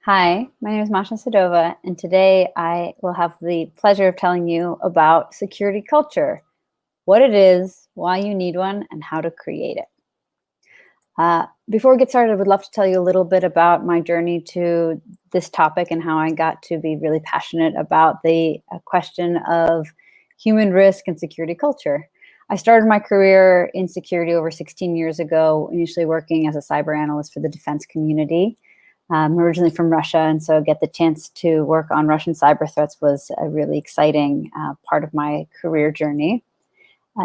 Hi, my name is Masha Sedova, and today I will have the pleasure of telling you about security culture, what it is, why you need one, and how to create it. Before we get started, I would love to tell you a little bit about my journey to this topic and how I got to be really passionate about the question of human risk and security culture. I started my career in security over 16 years ago, initially working as a cyber analyst for the defense community. I'm originally from Russia, and so get the chance to work on Russian cyber threats was a really exciting part of my career journey.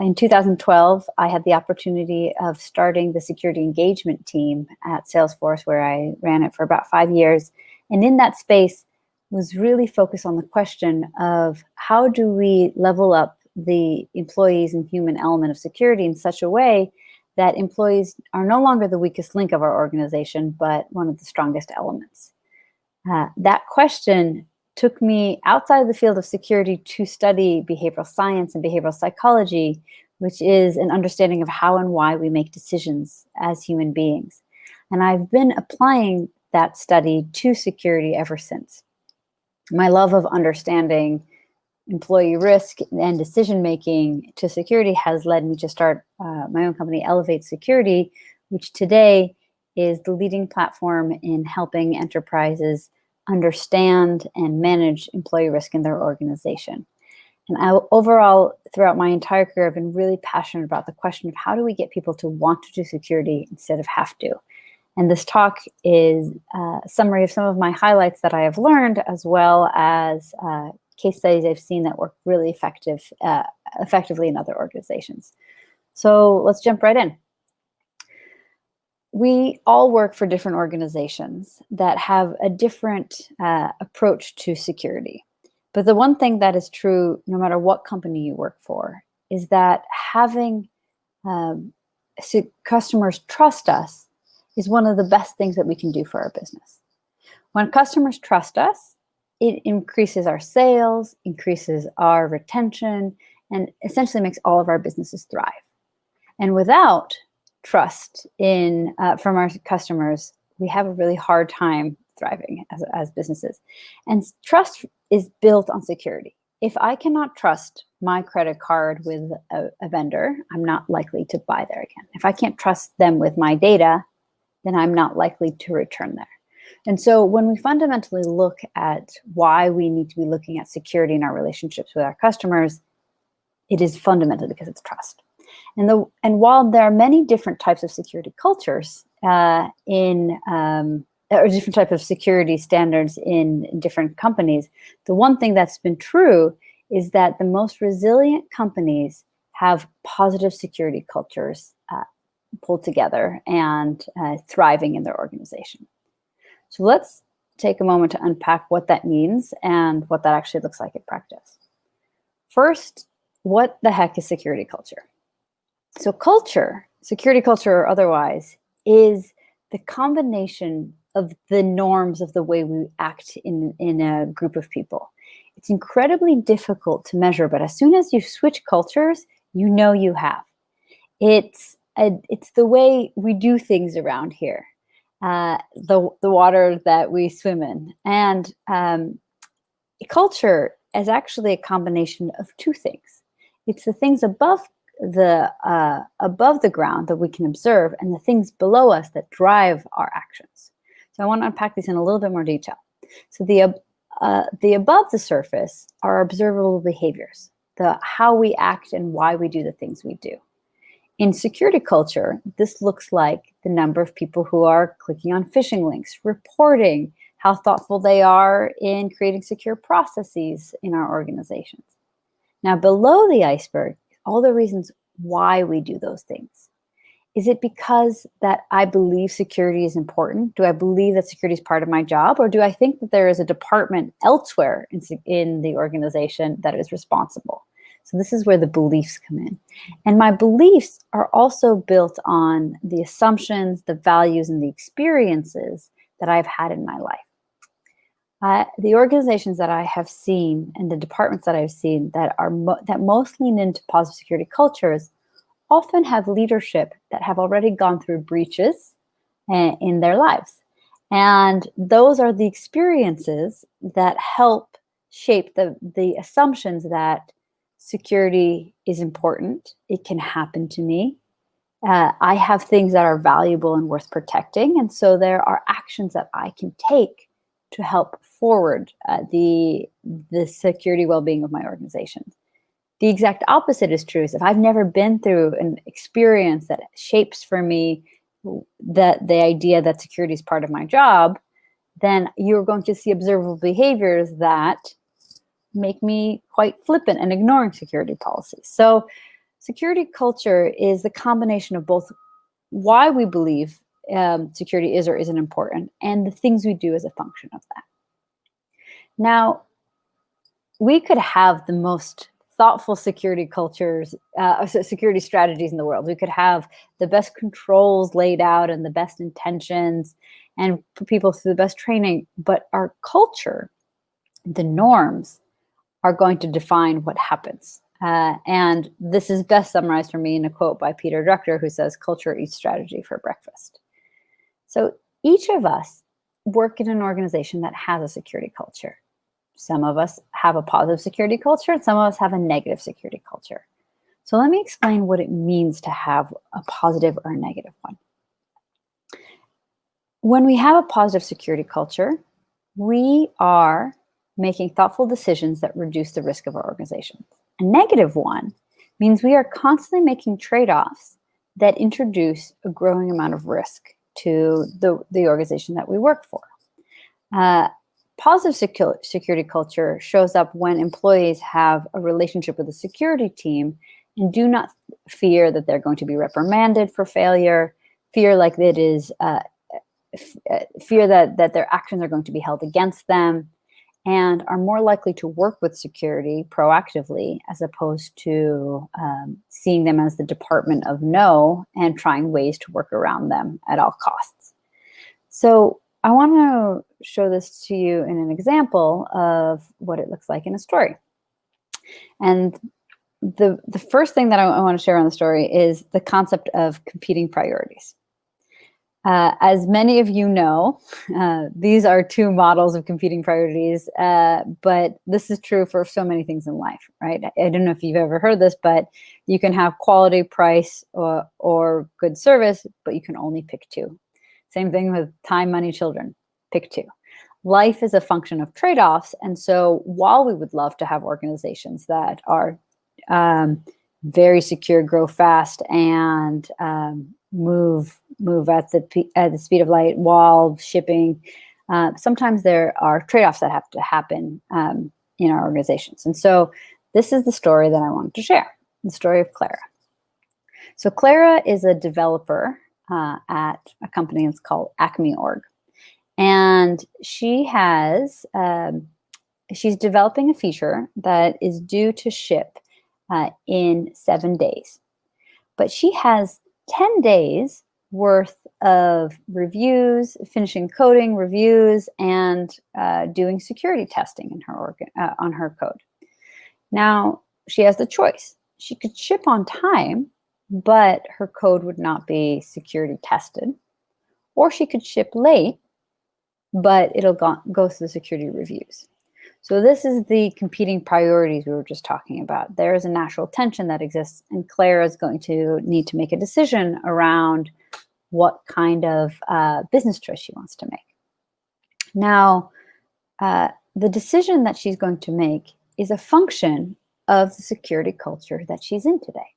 In 2012, I had the opportunity of starting the security engagement team at Salesforce, where I ran it for about 5 years. And in that space was really focused on the question of how do we level up the employees and human element of security in such a way that employees are no longer the weakest link of our organization, but one of the strongest elements. That question took me outside of the field of security to study behavioral science and behavioral psychology, which is an understanding of how and why we make decisions as human beings. And I've been applying that study to security ever since. My love of understanding employee risk and decision-making to security has led me to start my own company, Elevate Security, which today is the leading platform in helping enterprises understand and manage employee risk in their organization. And overall, throughout my entire career, I've been really passionate about the question of how do we get people to want to do security instead of have to. And this talk is a summary of some of my highlights that I have learned, as well as case studies I've seen that work really effectively in other organizations. So let's jump right in. We all work for different organizations that have a different approach to security. But the one thing that is true, no matter what company you work for, is that having customers trust us is one of the best things that we can do for our business. When customers trust us, it increases our sales, increases our retention, and essentially makes all of our businesses thrive. And without trust from our customers, we have a really hard time thriving as businesses. And trust is built on security. If I cannot trust my credit card with a vendor, I'm not likely to buy there again. If I can't trust them with my data, then I'm not likely to return there. And so when we fundamentally look at why we need to be looking at security in our relationships with our customers, it is fundamentally because it's trust. And while there are many different types of security cultures or different types of security standards in different companies, the one thing that's been true is that the most resilient companies have positive security cultures pulled together and thriving in their organization. So let's take a moment to unpack what that means and what that actually looks like in practice. First, what the heck is security culture? So culture, security culture or otherwise, is the combination of the norms of the way we act in a group of people. It's incredibly difficult to measure, but as soon as you switch cultures, you know you have. It's the way we do things around here. The water that we swim in. And culture is actually a combination of two things. It's the things above the ground that we can observe and the things below us that drive our actions. So I want to unpack these in a little bit more detail. So the above the surface are observable behaviors, how we act and why we do the things we do. In security culture, this looks like the number of people who are clicking on phishing links, reporting how thoughtful they are in creating secure processes in our organizations. Now, below the iceberg, all the reasons why we do those things. Is it because that I believe security is important? Do I believe that security is part of my job? Or do I think that there is a department elsewhere in the organization that is responsible? So this is where the beliefs come in. And my beliefs are also built on the assumptions, the values, and the experiences that I've had in my life. The organizations that I have seen and the departments that I've seen that most lean into positive security cultures often have leadership that have already gone through breaches in their lives. And those are the experiences that help shape the assumptions that security is important. It can happen to me. I have things that are valuable and worth protecting. And so there are actions that I can take to help forward the security well-being of my organization. The exact opposite is true. If I've never been through an experience that shapes for me that the idea that security is part of my job, then you're going to see observable behaviors that make me quite flippant and ignoring security policies. So security culture is the combination of both why we believe security is or isn't important and the things we do as a function of that. Now, we could have the most thoughtful security cultures, security strategies in the world. We could have the best controls laid out and the best intentions and put people through the best training, but our culture, the norms, are going to define what happens. And this is best summarized for me in a quote by Peter Drucker, who says, "Culture eats strategy for breakfast." So each of us work in an organization that has a security culture. Some of us have a positive security culture, and some of us have a negative security culture. So let me explain what it means to have a positive or a negative one. When we have a positive security culture, we are making thoughtful decisions that reduce the risk of our organization. A negative one means we are constantly making trade-offs that introduce a growing amount of risk to the organization that we work for. Positive security culture shows up when employees have a relationship with the security team and do not fear that they're going to be reprimanded for failure, fear like it is, fear that their actions are going to be held against them, and are more likely to work with security proactively as opposed to seeing them as the department of no and trying ways to work around them at all costs. So I want to show this to you in an example of what it looks like in a story. And the first thing that I want to share on the story is the concept of competing priorities. As many of you know, these are two models of competing priorities, but this is true for so many things in life, right? I don't know if you've ever heard this, but you can have quality, price, or good service, but you can only pick two. Same thing with time, money, children, pick two. Life is a function of trade-offs, and so while we would love to have organizations that are very secure, grow fast, and move at the speed of light while shipping, sometimes there are trade-offs that have to happen in our organizations. And so this is the story that I wanted to share, the story of Clara. So Clara is a developer at a company that's called Acme.org. And she has, she's developing a feature that is due to ship in 7 days. But she has 10 days worth of reviews, finishing coding, reviews, and doing security testing in her on her code. Now, she has the choice. She could ship on time, but her code would not be security tested. Or she could ship late, but it'll go through the security reviews. So this is the competing priorities we were just talking about. There is a natural tension that exists, and Clara is going to need to make a decision around what kind of business choice she wants to make. Now, the decision that she's going to make is a function of the security culture that she's in today.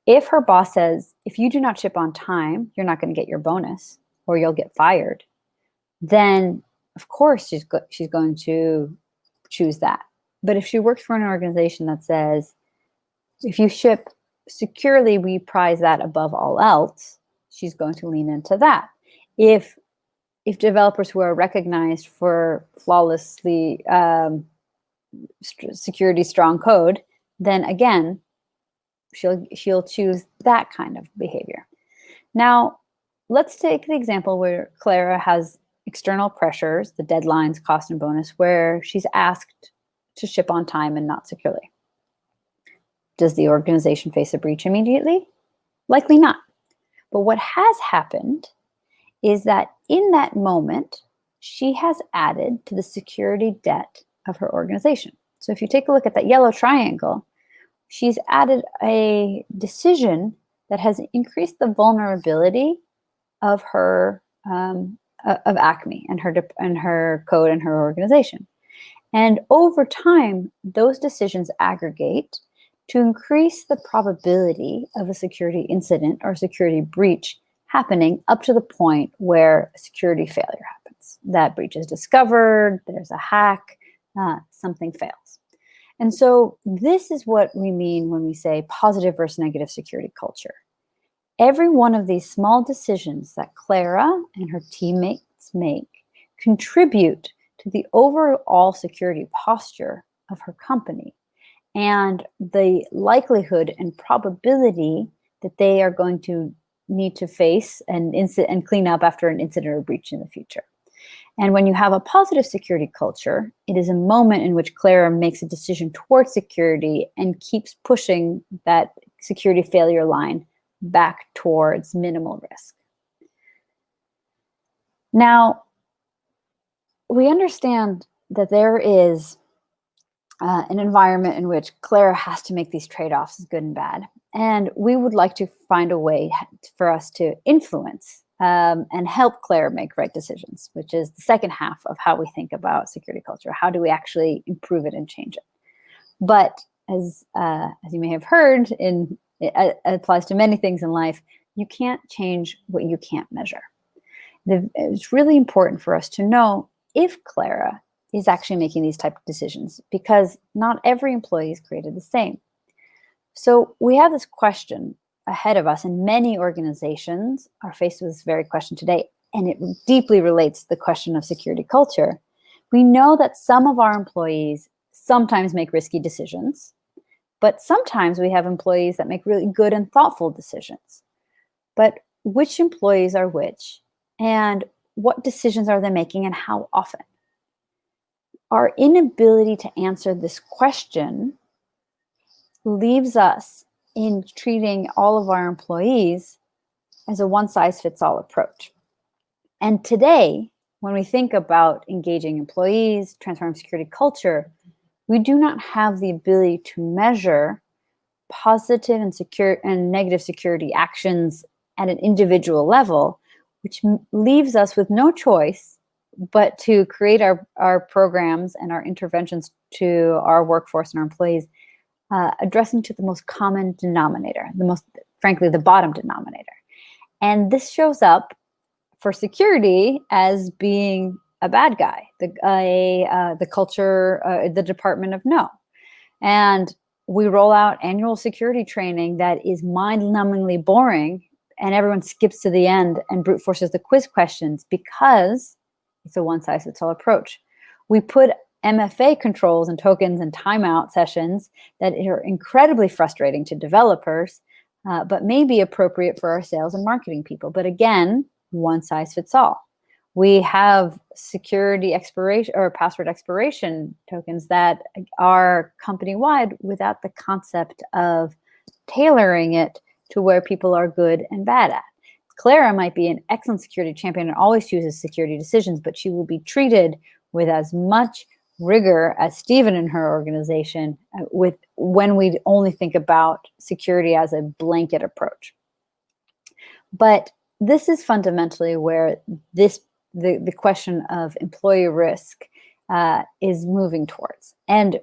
If her boss says, if you do not ship on time, you're not going to get your bonus or you'll get fired, then of course she's going to choose that. But if she works for an organization that says, if you ship securely, we prize that above all else, she's going to lean into that. If developers who are recognized for flawlessly security strong code, then again, she'll choose that kind of behavior. Now, let's take the example where Clara has external pressures, the deadlines, cost, and bonus, where she's asked to ship on time and not securely. Does the organization face a breach immediately? Likely not. But what has happened is that in that moment, she has added to the security debt of her organization. So if you take a look at that yellow triangle, she's added a decision that has increased the vulnerability of her of Acme and her code and her organization. And over time, those decisions aggregate to increase the probability of a security incident or security breach happening up to the point where a security failure happens. That breach is discovered, there's a hack, something fails. And so this is what we mean when we say positive versus negative security culture. Every one of these small decisions that Clara and her teammates make contribute to the overall security posture of her company and the likelihood and probability that they are going to need to face and clean up after an incident or breach in the future. And when you have a positive security culture, it is a moment in which Clara makes a decision towards security and keeps pushing that security failure line back towards minimal risk. Now, we understand that there is an environment in which Clara has to make these trade-offs, good and bad. And we would like to find a way for us to influence and help Clara make right decisions, which is the second half of how we think about security culture. How do we actually improve it and change it? But as you may have heard, it applies to many things in life, you can't change what you can't measure. It's really important for us to know if Clara is actually making these type of decisions, because not every employee is created the same. So we have this question ahead of us, and many organizations are faced with this very question today, and it deeply relates to the question of security culture. We know that some of our employees sometimes make risky decisions, but sometimes we have employees that make really good and thoughtful decisions. But which employees are which, and what decisions are they making, and how often? Our inability to answer this question leaves us in treating all of our employees as a one-size-fits-all approach. And today, when we think about engaging employees, transforming security culture, we do not have the ability to measure positive and negative security actions at an individual level, which leaves us with no choice but to create our programs and our interventions to our workforce and our employees, addressing to the most common denominator, frankly, the bottom denominator. And this shows up for security as being a bad guy, the culture, the department of no. And we roll out annual security training that is mind-numbingly boring, and everyone skips to the end and brute forces the quiz questions because it's a one-size-fits-all approach. We put MFA controls and tokens and timeout sessions that are incredibly frustrating to developers, but may be appropriate for our sales and marketing people. But again, one size fits all. We have security expiration or password expiration tokens that are company-wide without the concept of tailoring it to where people are good and bad at. Clara might be an excellent security champion and always chooses security decisions, but she will be treated with as much rigor as Stephen and her organization when we only think about security as a blanket approach. But this is fundamentally where the question of employee risk is moving towards. And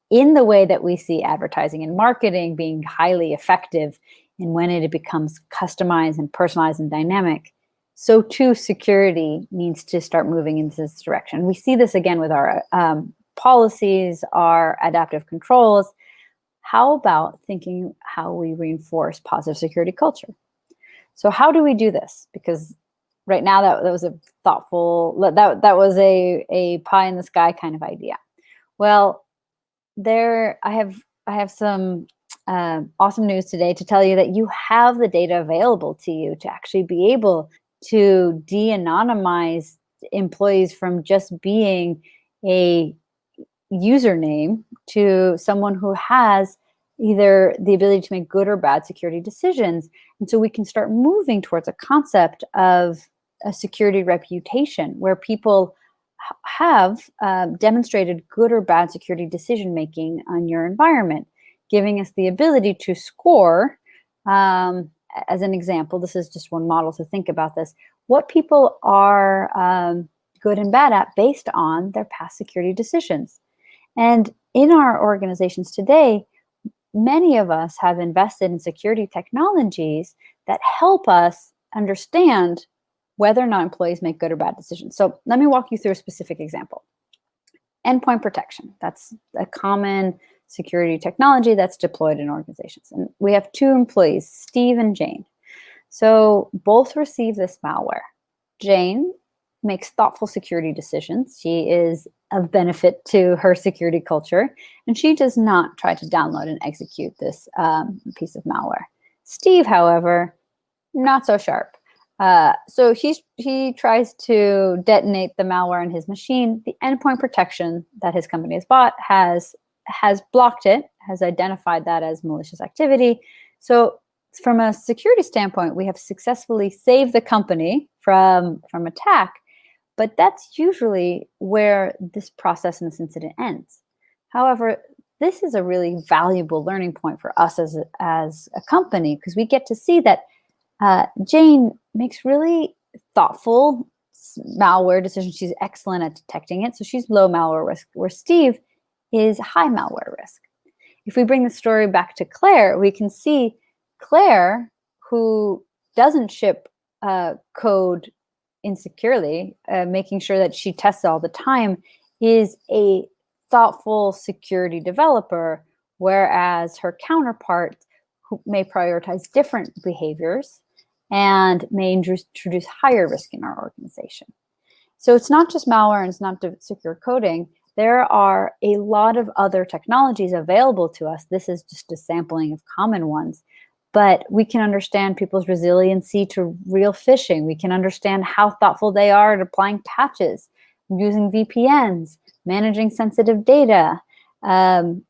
in the way that we see advertising and marketing being highly effective, and when it becomes customized and personalized and dynamic, so too security needs to start moving into this direction. We see this again with our policies, our adaptive controls. How about thinking how we reinforce positive security culture? So how do we do this? Because right now that was a thoughtful, that was a pie in the sky kind of idea. Well, I have some awesome news today to tell you that you have the data available to you to actually be able to de-anonymize employees from just being a username to someone who has either the ability to make good or bad security decisions. And so we can start moving towards a concept of a security reputation where people have demonstrated good or bad security decision making on your environment, giving us the ability to score. As an example, this is just one model to think about this, what people are good and bad at based on their past security decisions. And in our organizations today, many of us have invested in security technologies that help us understand whether or not employees make good or bad decisions. So let me walk you through a specific example. Endpoint protection. That's a common security technology that's deployed in organizations. And we have two employees, Steve and Jane. So both receive this malware. Jane makes thoughtful security decisions. She is of benefit to her security culture, and she does not try to download and execute this piece of malware. Steve, however, not so sharp. So he tries to detonate the malware in his machine. The endpoint protection that his company has bought has blocked it, has identified that as malicious activity. So from a security standpoint, we have successfully saved the company from attack, but that's usually where this process and this incident ends. However, this is a really valuable learning point for us as a company, because we get to see that Jane makes really thoughtful malware decisions. She's excellent at detecting it, so she's low malware risk, where Steve is high malware risk. If we bring the story back to Claire, we can see Claire, who doesn't ship code insecurely, making sure that she tests all the time, is a thoughtful security developer, whereas her counterpart, who may prioritize different behaviors and may introduce higher risk in our organization. So it's not just malware and it's not secure coding. There are a lot of other technologies available to us. This is just a sampling of common ones. But we can understand people's resiliency to real phishing. We can understand how thoughtful they are at applying patches, using VPNs, managing sensitive data, browsing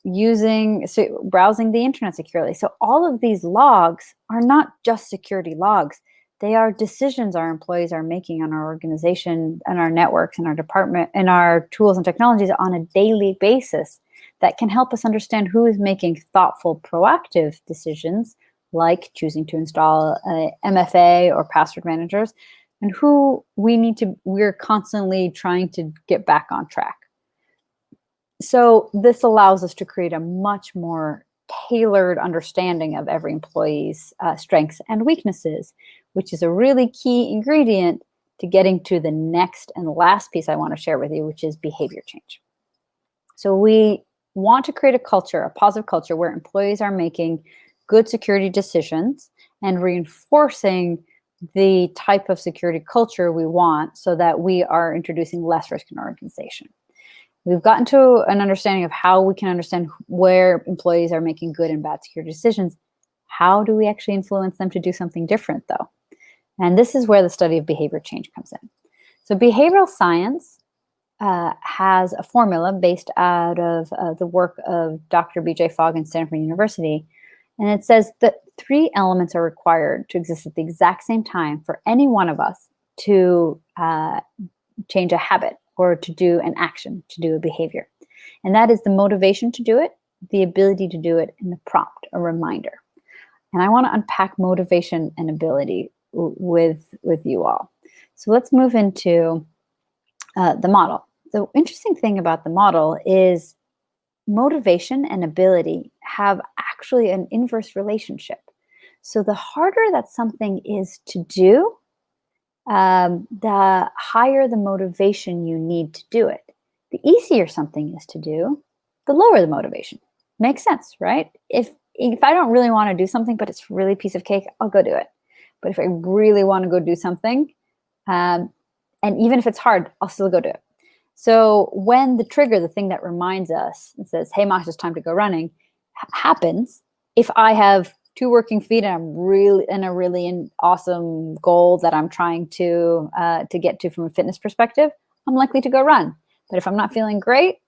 the internet securely. So all of these logs are not just security logs. They are decisions our employees are making on our organization and our networks and our department and our tools and technologies on a daily basis that can help us understand who is making thoughtful, proactive decisions, like choosing to install MFA or password managers, and who we're constantly trying to get back on track. So this allows us to create a much more tailored understanding of every employee's strengths and weaknesses, which is a really key ingredient to getting to the next and last piece I want to share with you, which is behavior change. So we want to create a culture, a positive culture, where employees are making good security decisions and reinforcing the type of security culture we want, so that we are introducing less risk in our organization. We've gotten to an understanding of how we can understand where employees are making good and bad security decisions. How do we actually influence them to do something different, though? And this is where the study of behavior change comes in. So behavioral science has a formula based out of the work of Dr. B.J. Fogg and Stanford University. And it says that 3 elements are required to exist at the exact same time for any one of us to change a habit or to do an action, to do a behavior. And that is the motivation to do it, the ability to do it, and the prompt, a reminder. And I want to unpack motivation and ability with you all. So let's move into the model. The interesting thing about the model is motivation and ability have actually an inverse relationship. So the harder that something is to do, the higher the motivation you need to do it. The easier something is to do, the lower the motivation. Makes sense, right? If I don't really want to do something, but it's really a piece of cake, I'll go do it. But if I really want to go do something, and even if it's hard, I'll still go do it. So when the trigger, the thing that reminds us and says, hey, Masha, it's time to go running, happens, if I have 2 working feet and I'm really in a really awesome goal that I'm trying to get to from a fitness perspective, I'm likely to go run. But if I'm not feeling great,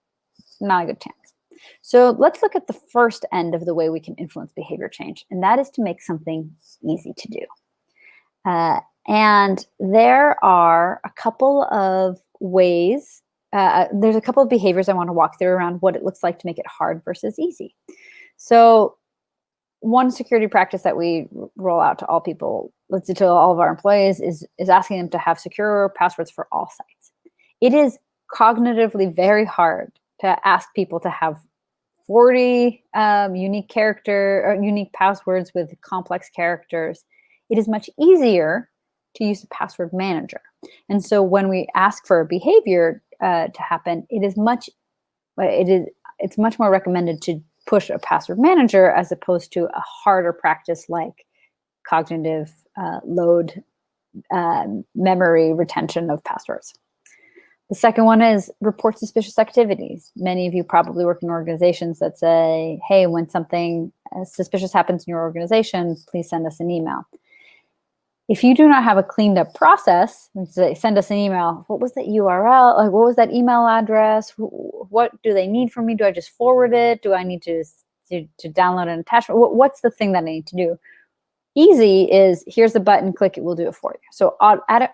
not a good chance. So let's look at the first end of the way we can influence behavior change, and that is to make something easy to do. And there are a couple of ways, there's a couple of behaviors I want to walk through around what it looks like to make it hard versus easy. So one security practice that we roll out to all people, let's do to all of our employees, is asking them to have secure passwords for all sites. It is cognitively very hard to ask people to have 40 unique passwords with complex characters. It is much easier to use a password manager. And so when we ask for a behavior to happen, it's much more recommended to push a password manager as opposed to a harder practice like cognitive load memory retention of passwords. The second one is report suspicious activities. Many of you probably work in organizations that say, hey, when something suspicious happens in your organization, please send us an email. If you do not have a cleaned up process, send us an email. What was that URL? Like, what was that email address? What do they need from me? Do I just forward it? Do I need to download an attachment? What's the thing that I need to do? Easy is, here's the button, click it, we'll do it for you. So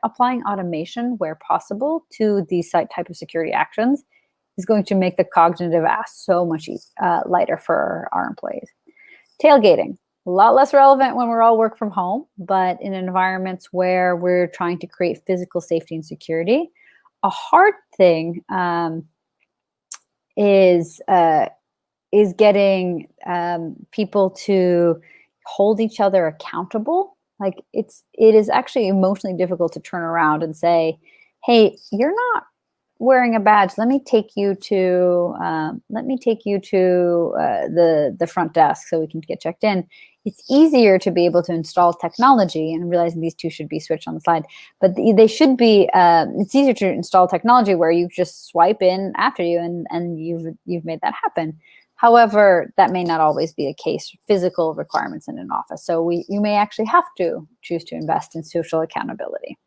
applying automation where possible to these type of security actions is going to make the cognitive ask so much lighter for our employees. Tailgating. A lot less relevant when we're all work from home, but in environments where we're trying to create physical safety and security, a hard thing is getting people to hold each other accountable. Like it is actually emotionally difficult to turn around and say, hey, you're not wearing a badge. Let me take you to the front desk so we can get checked in. It's easier to be able to install technology, and realizing these two should be switched on the slide, but they should be, it's easier to install technology where you just swipe in after you and you've made that happen. However, that may not always be the case, physical requirements in an office. So you may actually have to choose to invest in social accountability.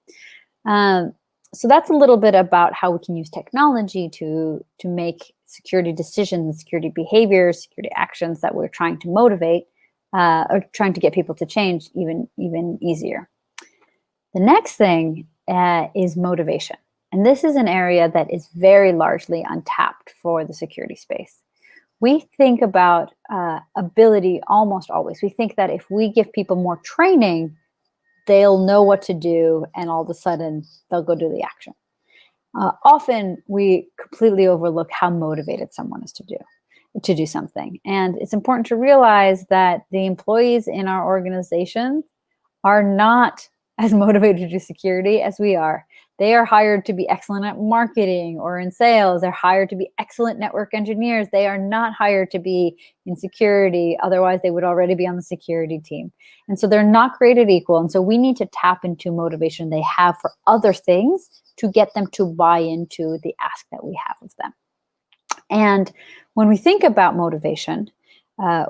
So that's a little bit about how we can use technology to make security decisions, security behaviors, security actions that we're trying to motivate or trying to get people to change even easier. The next thing is motivation. And this is an area that is very largely untapped for the security space. We think about ability almost always. We think that if we give people more training, they'll know what to do, and all of a sudden they'll go do the action. Often we completely overlook how motivated someone is to do something. And it's important to realize that the employees in our organization are not as motivated to do security as we are. They are hired to be excellent at marketing or in sales. They're hired to be excellent network engineers. They are not hired to be in security. Otherwise, they would already be on the security team. And so they're not created equal. And so we need to tap into motivation they have for other things to get them to buy into the ask that we have of them. And when we think about motivation,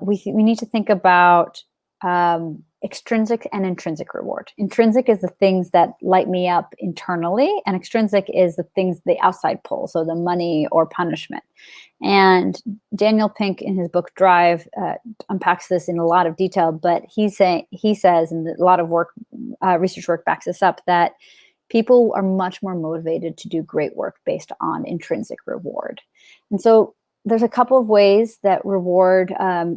we need to think about extrinsic and intrinsic reward. Intrinsic is the things that light me up internally, and extrinsic is the things the outside pull, so the money or punishment. And Daniel Pink in his book Drive unpacks this in a lot of detail, but he says, and a lot of work, research work backs this up, that people are much more motivated to do great work based on intrinsic reward. And so there's a couple of ways that reward,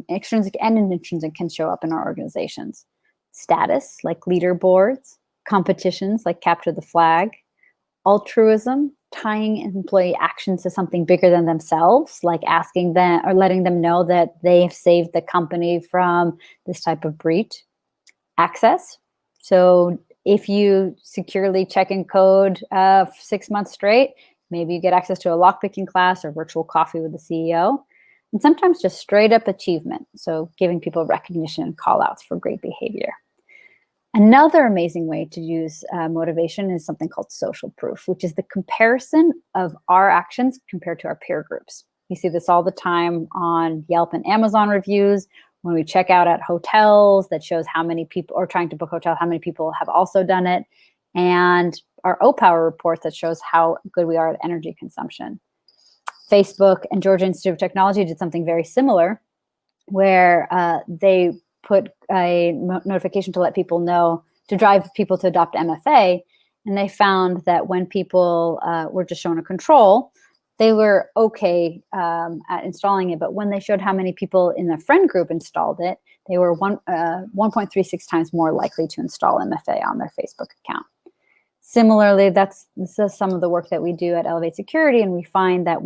extrinsic and intrinsic, can show up in our organizations. Status, like leaderboards; competitions, like capture the flag; altruism, tying employee actions to something bigger than themselves, like asking them or letting them know that they've saved the company from this type of breach; access, so if you securely check in code 6 months straight, maybe you get access to a lockpicking class or virtual coffee with the CEO. And sometimes just straight up achievement, so giving people recognition and call outs for great behavior. Another amazing way to use motivation is something called social proof, which is the comparison of our actions compared to our peer groups. You see this all the time on Yelp and Amazon reviews. When we check out at hotels, that shows how many people are trying to book hotels, how many people have also done it. And our O-Power report that shows how good we are at energy consumption. Facebook and Georgia Institute of Technology did something very similar, where they put a notification to let people know to drive people to adopt MFA. And they found that when people were just shown a control, they were okay at installing it. But when they showed how many people in the friend group installed it, they were 1.36 times more likely to install MFA on their Facebook account. Similarly, this is some of the work that we do at Elevate Security, and we find that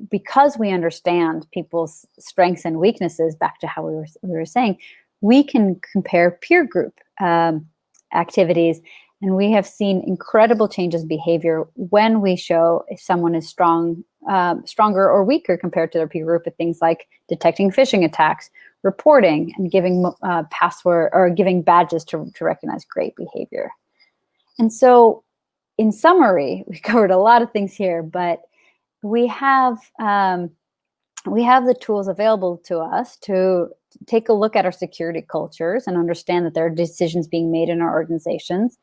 because we understand people's strengths and weaknesses, back to how we were saying, we can compare peer group activities, and we have seen incredible changes in behavior when we show if someone is stronger or weaker compared to their peer group at things like detecting phishing attacks, reporting, and giving password or giving badges to recognize great behavior. And so, in summary, we covered a lot of things here, but we have the tools available to us to take a look at our security cultures and understand that there are decisions being made in our organizations.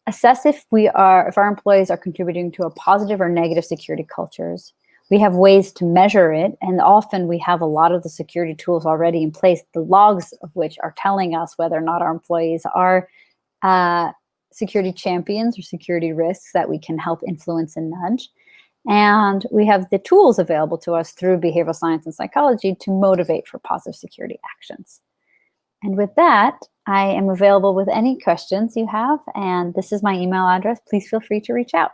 Assess if our employees are contributing to a positive or negative security cultures. We have ways to measure it, and often we have a lot of the security tools already in place, the logs of which are telling us whether or not our employees are security champions or security risks that we can help influence and nudge. And we have the tools available to us through behavioral science and psychology to motivate for positive security actions. And with that, I am available with any questions you have, and this is my email address. Please feel free to reach out.